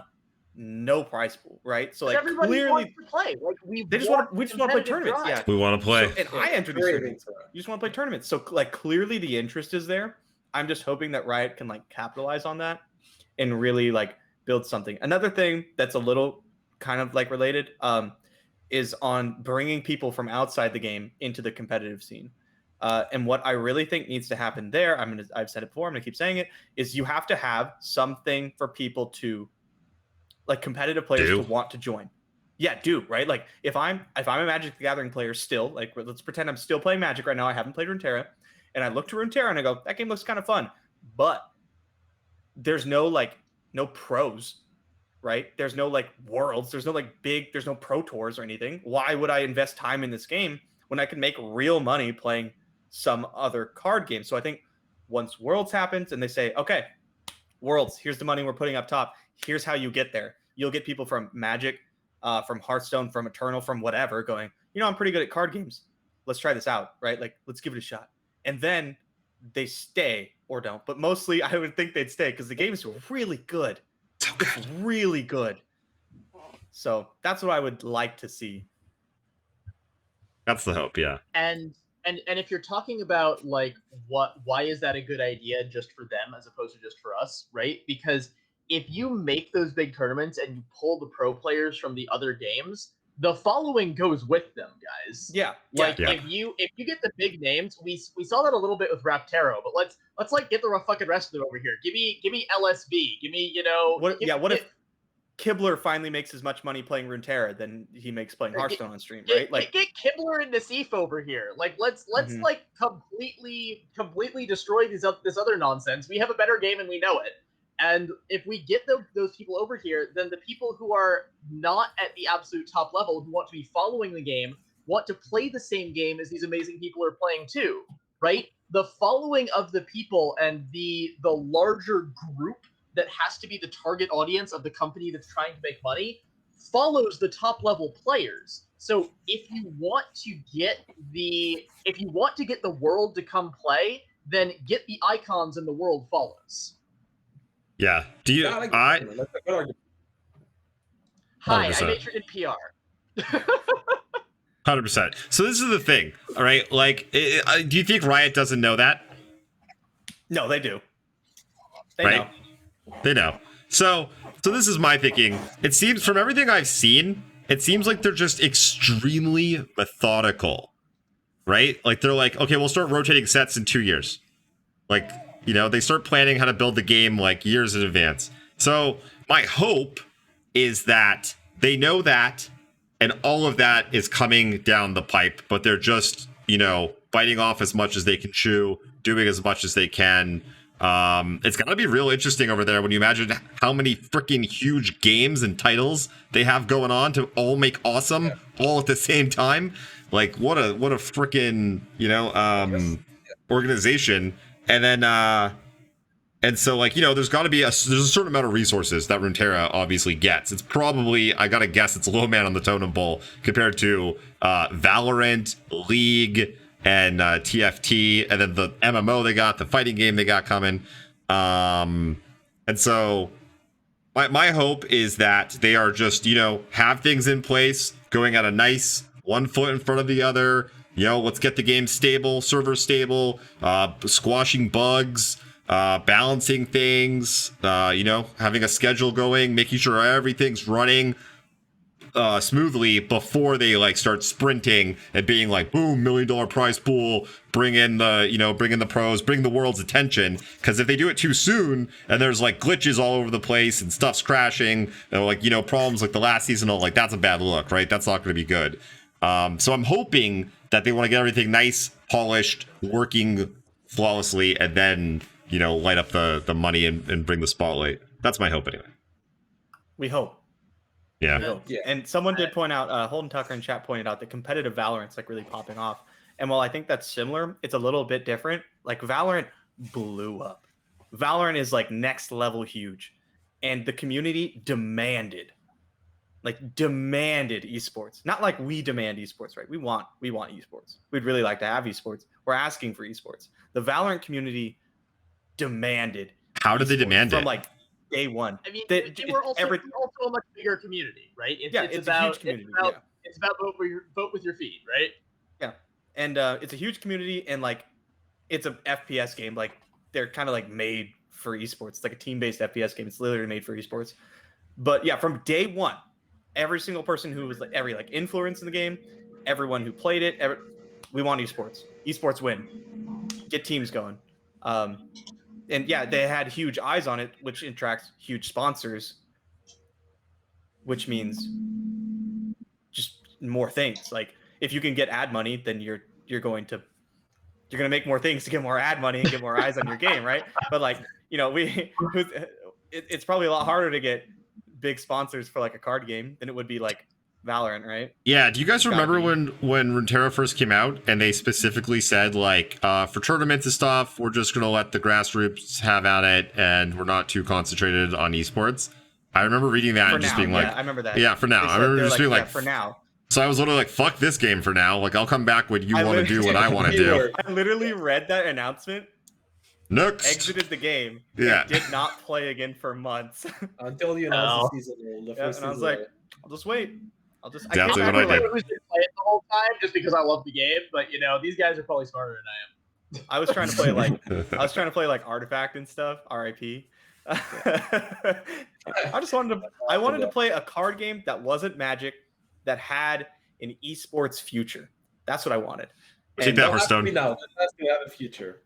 no prize pool, right? So like everybody clearly wants to play. Like we just want to play tournaments. drive. Yeah, We want to play. So, and I enter these tournaments. You just want to play tournaments. So like clearly the interest is there. I'm just hoping that Riot can like capitalize on that and really like build something. Another thing that's a little kind of like related is on bringing people from outside the game into the competitive scene. And what I really think needs to happen there, I've said it before, I'm gonna keep saying it, is you have to have something for people to, like, competitive players to want to join. Yeah, right? Like if I'm a Magic the Gathering player still, like let's pretend I'm still playing Magic right now, I haven't played Runeterra, and I look to Runeterra and I go, that game looks kind of fun, but there's no pros, right? There's no like worlds, there's no pro tours or anything. Why would I invest time in this game when I can make real money playing some other card game? So I think once Worlds happens and they say, okay, Worlds, here's the money we're putting up top, here's how you get there. You'll get people from Magic, from Hearthstone, from Eternal, from whatever, going, you know, I'm pretty good at card games. Let's try this out, right? Like, let's give it a shot. And then they stay or don't. But mostly I would think they'd stay because the game is really good. It's really good. So that's what I would like to see. That's the hope, yeah. And if you're talking about like why is that a good idea just for them as opposed to just for us, right? Because if you make those big tournaments and you pull the pro players from the other games, the following goes with them, guys. Yeah. Like Yeah. if you get the big names, we saw that a little bit with Raptero, but let's like get the fucking rest of them over here. Give me LSB. Give me, you know, what if Kibler finally makes as much money playing Runeterra than he makes playing Hearthstone on stream, right? Like get Kibler and Nassif over here. Like let's like completely destroy this other nonsense. We have a better game and we know it. And if we get those people over here, then the people who are not at the absolute top level, who want to be following the game, want to play the same game as these amazing people are playing too, right? The following of the people and the larger group that has to be the target audience of the company that's trying to make money follows the top level players. So if you want to get the world to come play, then get the icons and the world follows. Yeah. Do you? Yeah, I like the I argument. That's a good argument. Hi, I 100%. majored in PR. 100%. So this is the thing. All right. Like, do you think Riot doesn't know that? No, they do. They Right? know. They know. So this is my thinking. It seems from everything I've seen, it seems like they're just extremely methodical, right? Like they're like, okay, we'll start rotating sets in 2 years. Like, they start planning how to build the game like years in advance. So my hope is that they know that, and all of that is coming down the pipe, but they're just, biting off as much as they can chew, doing as much as they can. It's gotta be real interesting over there when you imagine how many freaking huge games and titles they have going on to all make awesome all at the same time. Like what a freaking organization. And then and so like there's got to be there's a certain amount of resources that Runeterra obviously gets. It's probably, I gotta guess, it's a low man on the totem pole compared to Valorant, League, and TFT, and then the MMO they got, the fighting game they got coming. And so my hope is that they are just, have things in place, going at a nice one foot in front of the other. Let's get the game stable, server stable, squashing bugs, balancing things, having a schedule going, making sure everything's running smoothly before they like start sprinting and being like, boom, $1 million prize pool, bring in the pros, bring the world's attention. Because if they do it too soon and there's like glitches all over the place and stuff's crashing and like problems like the last season, like that's a bad look, right? That's not going to be good. So I'm hoping that they want to get everything nice, polished, working flawlessly, and then light up the money and bring the spotlight. That's my hope anyway. We hope. Yeah. Yeah. And someone did point out, Holden Tucker in chat pointed out that competitive Valorant's like really popping off. And while I think that's similar, it's a little bit different. Like Valorant blew up. Valorant is like next level huge. And the community demanded esports. Not like we demand esports, right? We want esports. We'd really like to have esports. We're asking for esports. The Valorant community demanded. How did they demand from it? like day one? I mean, they were also a much bigger community, right? It's a huge community. It's about vote with your feet, right? Yeah, and it's a huge community, and like it's a FPS game. Like they're kind of like made for esports. It's like a team-based FPS game. It's literally made for esports. But yeah, from day one, every single person who was like every like influence in the game, everyone who played it, we want esports. Esports win. Get teams going. And yeah, they had huge eyes on it, which attracts huge sponsors, which means just more things. Like if you can get ad money, then you're going to make more things to get more ad money and get more eyes on your game, right? But like it's probably a lot harder to get big sponsors for like a card game than it would be like Valorant, right? Yeah. Do you guys remember when Runeterra first came out and they specifically said like for tournaments and stuff, we're just gonna let the grassroots have at it and we're not too concentrated on esports? I remember reading that and just being like, I remember that. Yeah, for now. I remember just being like, for now. So I was literally like, fuck this game for now. Like I'll come back when you want to do what I want to do. I literally read that announcement. Next. Exited the game. Yeah. And did not play again for months. Until you announced the season. And I was like, I'll just wait. Exactly what I did. Who's been playing the whole time just because I love the game, but these guys are probably smarter than I am. I was trying to play like Artifact and stuff. RIP. I wanted to play a card game that wasn't Magic, that had an esports future. That's what I wanted. Take that, Hearthstone. Now that's gonna have a future.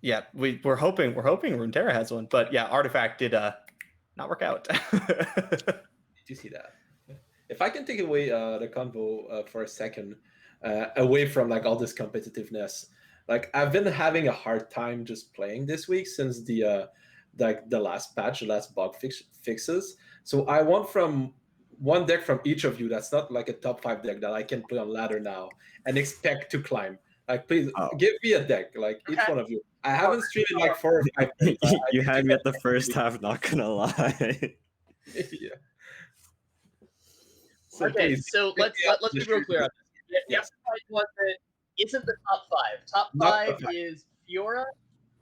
Yeah, we're hoping Runeterra has one, but yeah, Artifact did not work out. Did you see that? If I can take away the convo for a second, away from like all this competitiveness, like I've been having a hard time just playing this week since the like the last patch, the last fixes. So I want from one deck from each of you that's not like a top 5 deck that I can play on ladder now and expect to climb. Like, please Oh. give me a deck, like each Okay. one of you. I haven't streamed in like 4 or 5 days. I You need had to me at the get first half, not gonna lie. yeah. So Okay, please, so get let's me out let's the be real stream. clear on this. You have Yes. to find one that isn't the top 5. Top Not 5 top five. is Fiora,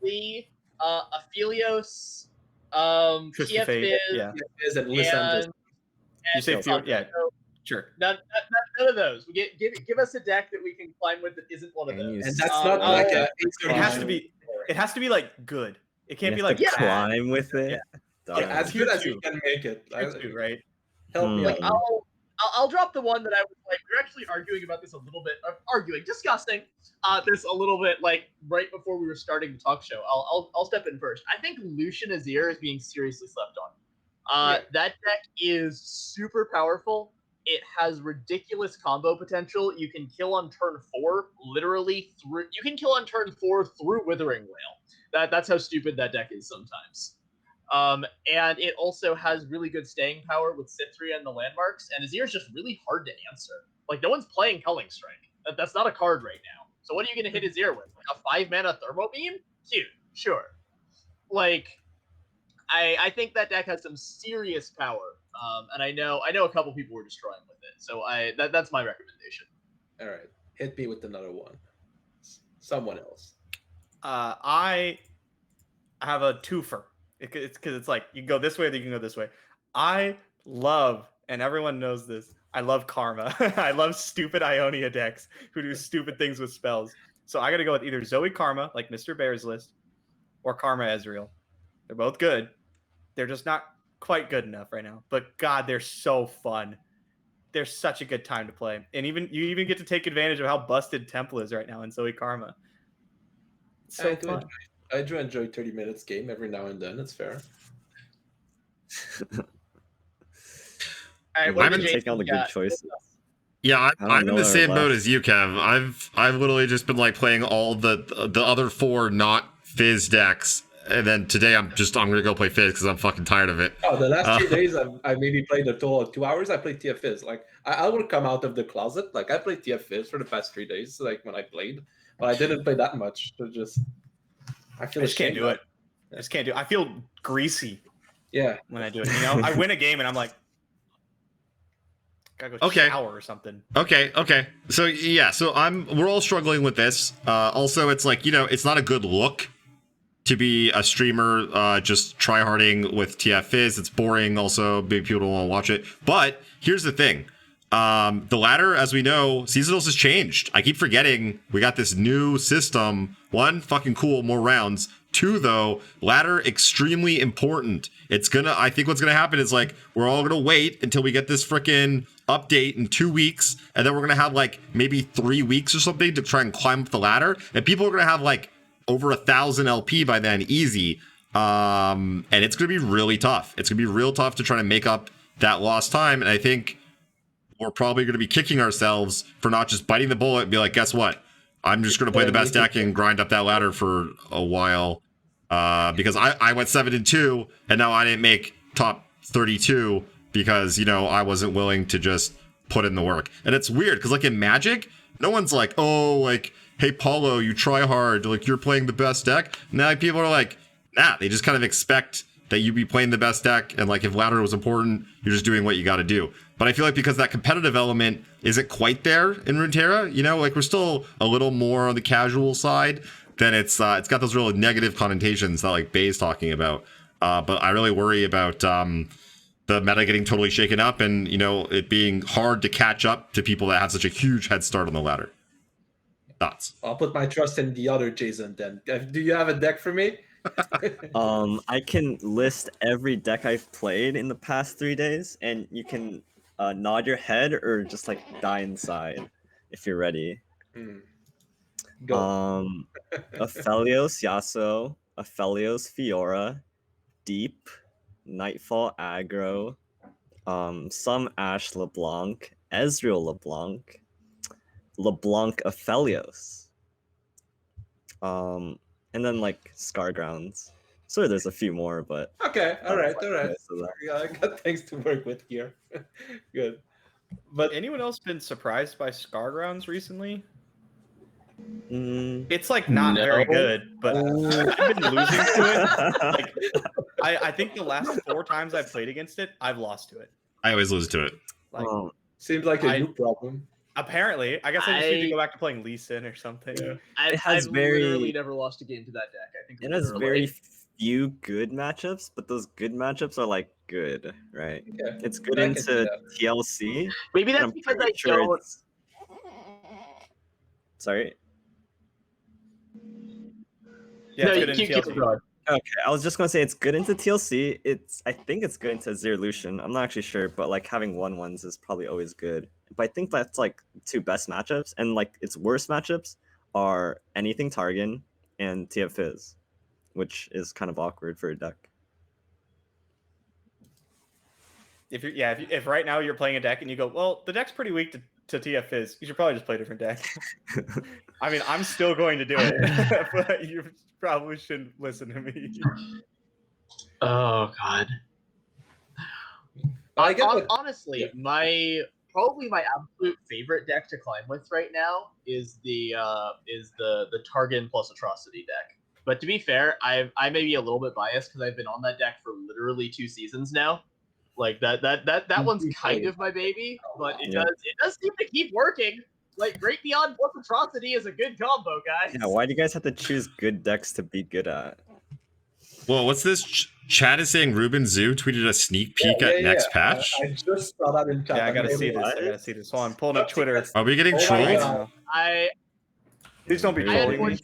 Lee, Aphelios, Twist of Fate. TFiz, Yeah. Is and Lissandra. You say Fiora? Yeah. So Sure. none of those. Give us a deck that we can climb with that isn't one of Can you those. And that's s- not I'll- like a It has to be. It has to be like good. It can't You be have like to bad. climb with it. like, Darn. as Tier good as you two. can make it. Tier two, right? Help me Hmm. out. Like I'll drop the one that I was like. We were actually arguing about this a little bit. Discussing this a little bit like right before we were starting the talk show. I'll step in first. I think Lucian Azir is being seriously slept on. Yeah. That deck is super powerful. It has ridiculous combo potential. You can kill on turn 4, literally through. You can kill on turn 4 through Withering Wail. That's how stupid that deck is sometimes. And it also has really good staying power with Cithria and the landmarks, and Azir's just really hard to answer. Like, no one's playing Culling Strike. That's not a card right now. So what are you going to hit Azir with? Like a 5-mana Thermo Beam? Cute, sure. Like, I think that deck has some serious power, and I know a couple people were destroying with it. So that's my recommendation. All right, hit me with another one. Someone else. I have a twofer. It's because it's like you can go this way, or you can go this way. I love, and everyone knows this, I love Karma. I love stupid Ionia decks who do stupid things with spells. So I got to go with either Zoe Karma, like Mr. Bear's list, or Karma Ezreal. They're both good. They're just not quite good enough right now. But God, they're so fun. They're such a good time to play. And you even get to take advantage of how busted Temple is right now in Zoe Karma. It's so fun. I do enjoy 30 minutes game every now and then. It's fair. All right, I've what been did Jason taking all the good got? choices. Yeah, I don't I'm know in the what same boat left. as you, Kev. I've literally just been like playing all the other 4 not Fizz decks, and then today I'm gonna go play Fizz because I'm fucking tired of it. Oh, the last 3 days I maybe played a total of 2 hours. I played TFiz. Like I will come out of the closet. Like I played TFiz for the past 3 days. Like when I played, but I didn't play that much. So I feel I just can't ashamed do of it. I just can't do it. I feel greasy Yeah. when I do it. You know, I win a game and I'm like, gotta go Okay. shower or something. Okay. So yeah, we're all struggling with this. Also, it's like, it's not a good look to be a streamer just tryharding with TFiz. It's boring. Also, maybe people don't want to watch it. But here's the thing. The ladder, as we know, seasonals has changed. I keep forgetting we got this new system. 1, fucking cool, more rounds. 2, though, ladder extremely important. I think what's gonna happen is like we're all gonna wait until we get this freaking update in 2 weeks, and then we're gonna have like maybe 3 weeks or something to try and climb up the ladder, and people are gonna have like over 1,000 LP by then, easy. And it's gonna be really tough. It's gonna be real tough to try to make up that lost time, and I think we're probably going to be kicking ourselves for not just biting the bullet and be like, guess what? I'm just going to play the best deck and grind up that ladder for a while. Because I went 7-2 and now I didn't make top 32 because, I wasn't willing to just put in the work. And it's weird because like in Magic, no one's like, oh, like, hey, Paulo, you try hard. Like you're playing the best deck. Now people are like, nah, they just kind of expect that you be playing the best deck. And like if ladder was important, you're just doing what you got to do. But I feel like because that competitive element isn't quite there in Runeterra, like we're still a little more on the casual side, then it's got those real negative connotations that like Bay's talking about. But I really worry about the meta getting totally shaken up and, it being hard to catch up to people that have such a huge head start on the ladder. Thoughts? I'll put my trust in the other Jason then. Do you have a deck for me? I can list every deck I've played in the past 3 days, and you can nod your head or just like die inside if you're ready. Go. Aphelios Yasuo, Aphelios Fiora, Deep, Nightfall Aggro, some Ashe LeBlanc, Ezreal LeBlanc, LeBlanc Aphelios, and then like Scargrounds. So there's a few more, but Okay, all right. most of them. I got things to work with here. Good. But Anyone else been surprised by Scargrounds recently? Mm. It's like not very No. good, but I've been losing to it. Like, I think the last 4 times I've played against it, I've lost to it. I always lose to it. Like, Oh, seems like a I- new problem. apparently, I guess I just need to go back to playing Lee Sin or something. Yeah. I've, It has I've very- literally never lost a game to that deck. I think it has literally. very few good matchups, but those good matchups are like good, right? Okay. It's good I can see into that. TLC. Maybe and that's I'm because pretty I sure don't. it's- Sorry. Yeah, No, it's good in keep TLC. going. Okay, I was just gonna say it's good into TLC. I think it's good into Zero Lucian. I'm not actually sure, but like having 1/1s is probably always good. But I think that's like 2 best matchups, and like its worst matchups are anything Targan and TF Fizz, which is kind of awkward for a deck. If right now you're playing a deck and you go, well, the deck's pretty weak to TF Fizz, you should probably just play a different deck. I mean, I'm still going to do it, but you probably shouldn't listen to me. Oh God. I get what- Honestly, yeah. probably my absolute favorite deck to climb with right now is the Targan plus Atrocity deck. But to be fair, I may be a little bit biased because I've been on that deck for literally 2 seasons now. Like that one's kind of my baby, but it Yeah. does seem to keep working. Like Great Beyond plus Atrocity is a good combo, guys. Yeah, why do you guys have to choose good decks to be good at? Well, what's this? Chad is saying Ruben Zoo tweeted a sneak peek at next patch. I just saw that in chat. Yeah, I gotta see Maybe- this. I gotta see this. Hold on, I'm pulling up Twitter. Are we getting Oh my trolled? God. Please don't be Really? trolling me.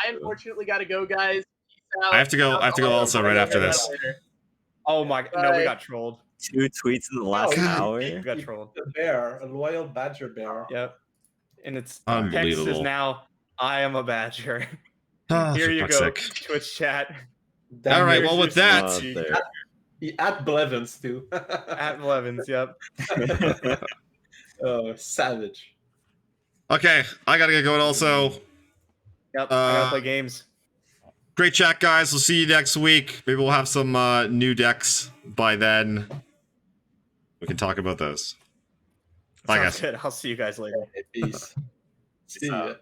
I unfortunately gotta go, guys. Peace out. I have to go also right after this. Oh my, no, we Bye. got trolled. 2 tweets in the last God. hour. We got trolled. The bear, a loyal badger bear. Yep. And it's Unbelievable. text is now, I am a badger. Ah, Here for you fuck's go, sake. Twitch chat. Damn All right, it. well, with Here's your that- sneak there. He at Blevins too. at Blevins, yep. Oh, savage. Okay, I gotta get going also. Yep, I gotta play games. Great chat, guys. We'll see you next week. Maybe we'll have some new decks by then. We can talk about those. Bye, Sounds guys. good. I'll see you guys later. Peace. See ya.